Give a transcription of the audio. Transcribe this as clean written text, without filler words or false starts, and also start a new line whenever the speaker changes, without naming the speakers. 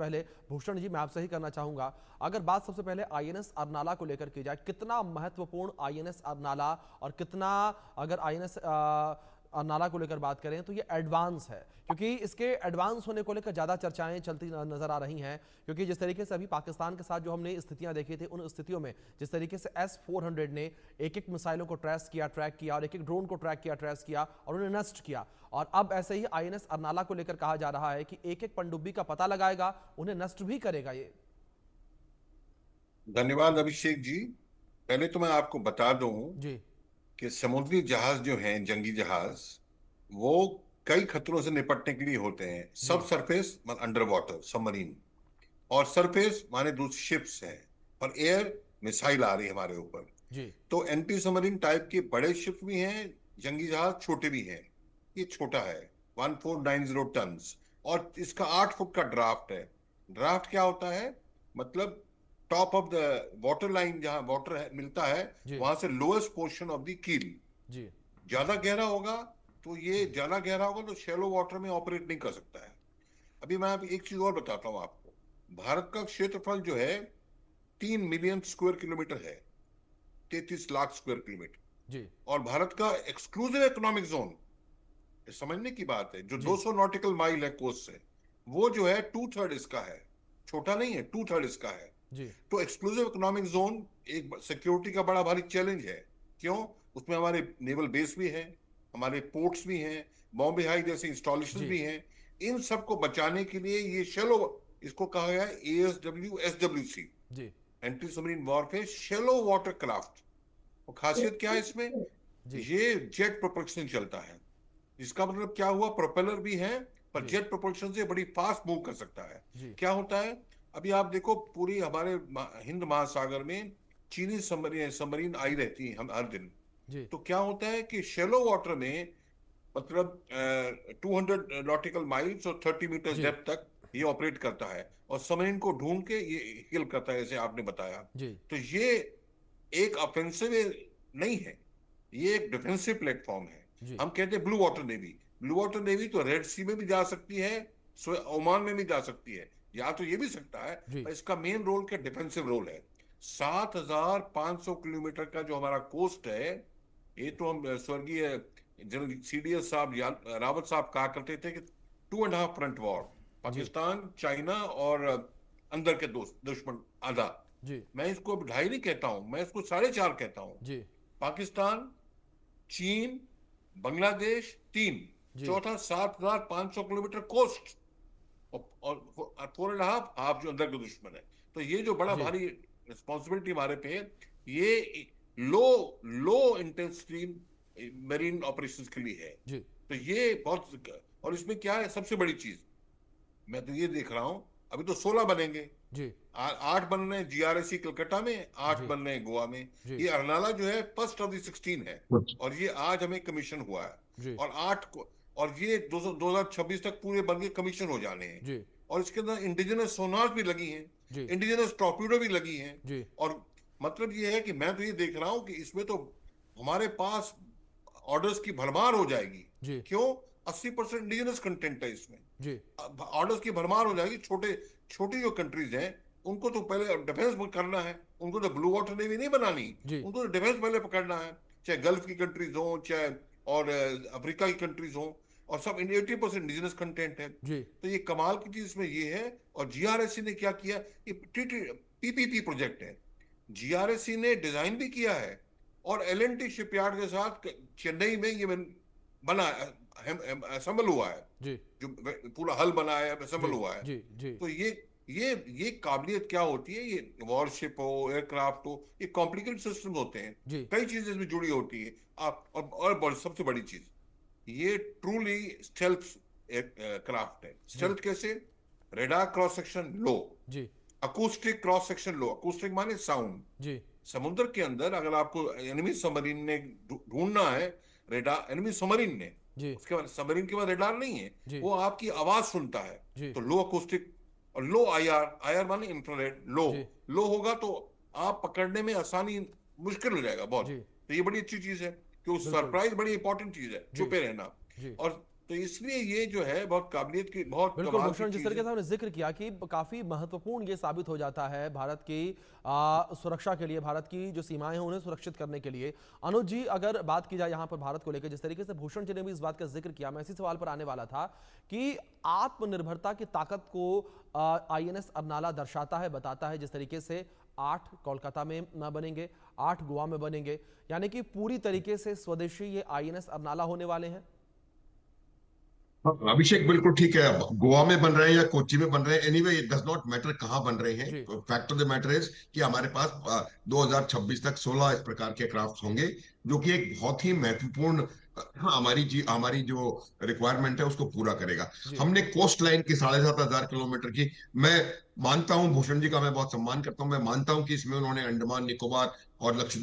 पहले भूषण जी मैं आपसे ही करना चाहूंगा, अगर बात सबसे पहले आईएनएस अरनाला को लेकर की जाए, कितना महत्वपूर्ण आईएनएस अरनाला और कितना, अगर आईएनएस अरनाला को लेकर बात करें तो ये एडवांस है, क्योंकि इसके एडवांस होने को लेकर ज्यादा चर्चाएं चलती नजर आ रही हैं, क्योंकि जिस तरीके से अभी पाकिस्तान के साथ जो हमने स्थितियां देखी थी, उन स्थितियों में जिस तरीके से S-400 ने एक एक मिसाइलों को ट्रैक किया और एक एक ड्रोन को ट्रेस किया और उन्हें नष्ट किया, और अब ऐसे ही आईएनएस अरनाला को लेकर कहा जा रहा है कि एक एक पनडुब्बी का पता लगाएगा, उन्हें नष्ट भी करेगा ये।
धन्यवाद अभिषेक जी। पहले तो मैं आपको बता दूं
जी।
कि समुद्री जहाज जो हैं, जंगी जहाज, वो कई खतरों से निपटने के लिए होते हैं। सब
जी।
सरफेस मतलब अंडर वाटर सबमरीन, और सरफेस माने दूसरी शिप्स हैं, और एयर मिसाइल आ रही है हमारे ऊपर।
जी।
तो एंटी सबमरीन टाइप के बड़े शिप भी हैं, जंगी जहाज छोटे भी हैं। ये छोटा है 1490 टन, और इसका 8 फुट का ड्राफ्ट है। ड्राफ्ट क्या होता है? मतलब top of the water line, जहां वाटर मिलता है,
जी।
वहां से लोएस्ट पोर्शन ऑफ द कील।
जी।
ज्यादा गहरा होगा तो ये ज्यादा गहरा होगा तो शैलो वाटर में ऑपरेट नहीं कर सकता है। अभी मैं आप एक चीज और बताता हूँ आपको। भारत का क्षेत्रफल जो है 3 मिलियन स्क्वायर किलोमीटर है, 33 लाख स्क्वायर किलोमीटर।
जी।
और भारत का एक्सक्लूसिव इकोनॉमिक जोन, समझने की बात है, जो
जी।
200 नॉटिकल माइल है कोस्ट से, वो जो है 2/3 इसका है। छोटा नहीं है, 2/3 इसका है।
जी।
तो एक्सक्लूसिव इकोनॉमिक जोन एक सिक्योरिटी का बड़ा भारी चैलेंज है। क्यों? उसमें हमारे नेवल बेस भी हैं, हमारे पोर्ट्स भी हैं, बॉम्बे हाई जैसे इंस्टॉलेशन
जी।
भी हैं। इन सबको बचाने के लिए ये शेलो, इसको कहा गया है ASW SWC,
जी।
Anti submarine warfare shallow water craft. और खासियत क्या है इसमें?
जी।
ये जेट प्रोपल्शन चलता है। इसका मतलब क्या हुआ? प्रोपेलर भी है, पर
जी।
जेट प्रोपल्शन से बड़ी फास्ट मूव कर सकता है।
जी।
क्या होता है? अभी आप देखो, पूरी हमारे हिंद महासागर में चीनी सबमरीन सबमरीन आई रहती है हम हर दिन।
जी।
तो क्या होता है कि शेलो वाटर में, मतलब 200 नॉटिकल माइल्स और 30 मीटर
जी।
डेप्थ तक ये ऑपरेट करता है, और सबमरीन को ढूंढ के ये हिल करता है, जैसे आपने बताया।
जी।
तो ये एक ऑफेंसिव नहीं है, ये एक डिफेंसिव प्लेटफॉर्म है।
जी।
हम कहते हैं blue water navy. Blue water navy तो रेड सी में भी जा सकती है, ओमान में भी जा सकती है, या तो ये भी सकता है,
जी।
पर इसका मेन रोल क्या? डिफेंसिव रोल है। 7,500 किलोमीटर का जो हमारा कोस्ट है, ये तो हम स्वर्गीय जनरल CDS साहब रावत साहब कहा करते थे कि 2.5 फ्रंट वॉर,
जी।
पाकिस्तान, चाइना और अंदर के दोस्त दुश्मन आधा।
जी।
मैं इसको अब 2.5 नहीं कहता हूं, मैं इसको 4.5 कहता हूं।
जी।
पाकिस्तान, चीन, बांग्लादेश, तीन,
जी।
चौथा 7,500 किलोमीटर कोस्ट, और 4.5 हाफ जो अंदर के दुश्मन है। तो ये जो बड़ा
जी।
भारी रिस्पॉन्सिबिलिटी हमारे पे है, ये लो लो इंटेंसिटी मेरीन ऑपरेशंस के लिए है।
जी।
तो ये बहुत, और इसमें क्या है सबसे बड़ी चीज, मैं तो ये देख रहा हूं, अभी तो 16 बनेंगे।
जी।
8 बन रहे हैं GRSC कलकत्ता में, 8
जी।
बन रहे हैं गोवा में।
जी।
ये अरनाला जो है फर्स्ट ऑफ द 16 है, और ये आज हमें कमीशन हुआ है।
जी।
और 8 को, और ये 2026 तक पूरे बन के कमीशन हो जाने हैं।
जी।
और इसके अंदर इंडिजिनस सोनार भी लगी हैं,
जी।
इंडिजिनस टॉर्पीडो भी लगी हैं।
जी।
और मतलब ये है कि मैं तो ये देख रहा हूं कि इसमें तो हमारे पास ऑर्डर्स की भरमार हो जाएगी।
जी।
क्यों? 80% इंडिजिनस कंटेंट है इसमें।
जी।
ऑर्डर्स की भरमार हो जाएगी। छोटे छोटी जो कंट्रीज हैं, उनको तो पहले डिफेंस करना है, उनको तो ब्लू वाटर नेवी नहीं बनानी,
जी।
उनको तो डिफेंस पहले पकड़ना है। चाहे गल्फ की कंट्रीज हो, चाहे और अफ्रीका की कंट्रीज हो, और सब 80% इंडिजिनस कंटेंट है।
जी।
तो ये कमाल की चीज इसमें ये है। और GRSC ने क्या किया? ये PPP प्रोजेक्ट है। GRSC ने डिजाइन भी किया है, और LNT शिपयार्ड के साथ चेन्नई में ये बना, असेंबल हुआ है।
जी।
जो पूरा हल बना है, असेंबल
जी।
हुआ है।
जी। जी।
तो ये काबिलियत क्या होती है? ये वॉरशिप हो, एयरक्राफ्ट हो, ये कॉम्प्लिकेटेड सिस्टम होते हैं,
जी।
कई चीजें इसमें जुड़ी होती है। आप सबसे बड़ी चीज, ये ट्रूली स्टेल्थ क्राफ्ट है।
जी।
स्टेल्थ कैसे? रेडार क्रॉस सेक्शन लो,
जी।
अकूस्टिक क्रॉस सेक्शन लो। अकूस्टिक माने साउंड।
जी।
समुद्र के अंदर अगर आपको एनिमी सबमरीन ने ढूंढना है, रेडार एनिमी सबमरीन ने,
जी।
उसके बाद सबमरीन के बाद रेडार नहीं है,
जी।
वो आपकी आवाज सुनता है।
जी।
तो लो अकूस्टिक और लो IR, IR माने इंफ्रारेड, लो
जी।
लो होगा तो आप पकड़ने में आसानी, मुश्किल हो जाएगा बहुत।
जी।
तो ये बड़ी अच्छी चीज है, कि
बिल्कुल।
सरप्राइज बड़ी इंपॉर्टेंट चीज है,
जी।
छुपे रहना।
जी।
और तो इसलिए ये जो है बहुत काबिलियत की, बहुत
बिल्कुल
कमाल की
भूषण, जिस
चीज
तरीके
है।
से हमने जिक्र किया कि काफी महत्वपूर्ण ये साबित हो जाता है भारत की सुरक्षा के लिए, भारत की जो सीमाएं हैं उन्हें सुरक्षित करने के लिए। अनुज जी, अगर बात की जाए यहाँ पर भारत को लेकर, जिस तरीके से भूषण जी ने भी इस बात का जिक्र किया, मैं इसी सवाल पर आने वाला था कि आत्मनिर्भरता की ताकत को आईएनएस अर्नाला दर्शाता है, बताता है। जिस तरीके से 8 कोलकाता में न बनेंगे, 8 गोवा में बनेंगे, यानी कि पूरी तरीके से स्वदेशी ये आईएनएस अर्नाला होने वाले हैं।
हाँ, अभिषेक बिल्कुल ठीक है। अब गोवा में बन रहे हैं या कोच्चि में बन रहे हैं, anyway it does not matter कहाँ बन रहे हैं।
जी
fact of the matter is कि हमारे पास 2026 तक 16 इस प्रकार के क्राफ्ट होंगे, जो कि एक बहुत ही महत्वपूर्ण हाँ, हमारी जो रिक्वायरमेंट है उसको पूरा करेगा।
जी
हमने कोस्ट लाइन की 7,500 किलोमीटर की, मैं मानता हूं भूषण जी का मैं बहुत सम्मान करता हूं, मैं मानता हूं कि इसमें उन्होंने अंडमान निकोबार और लक्षद्वीप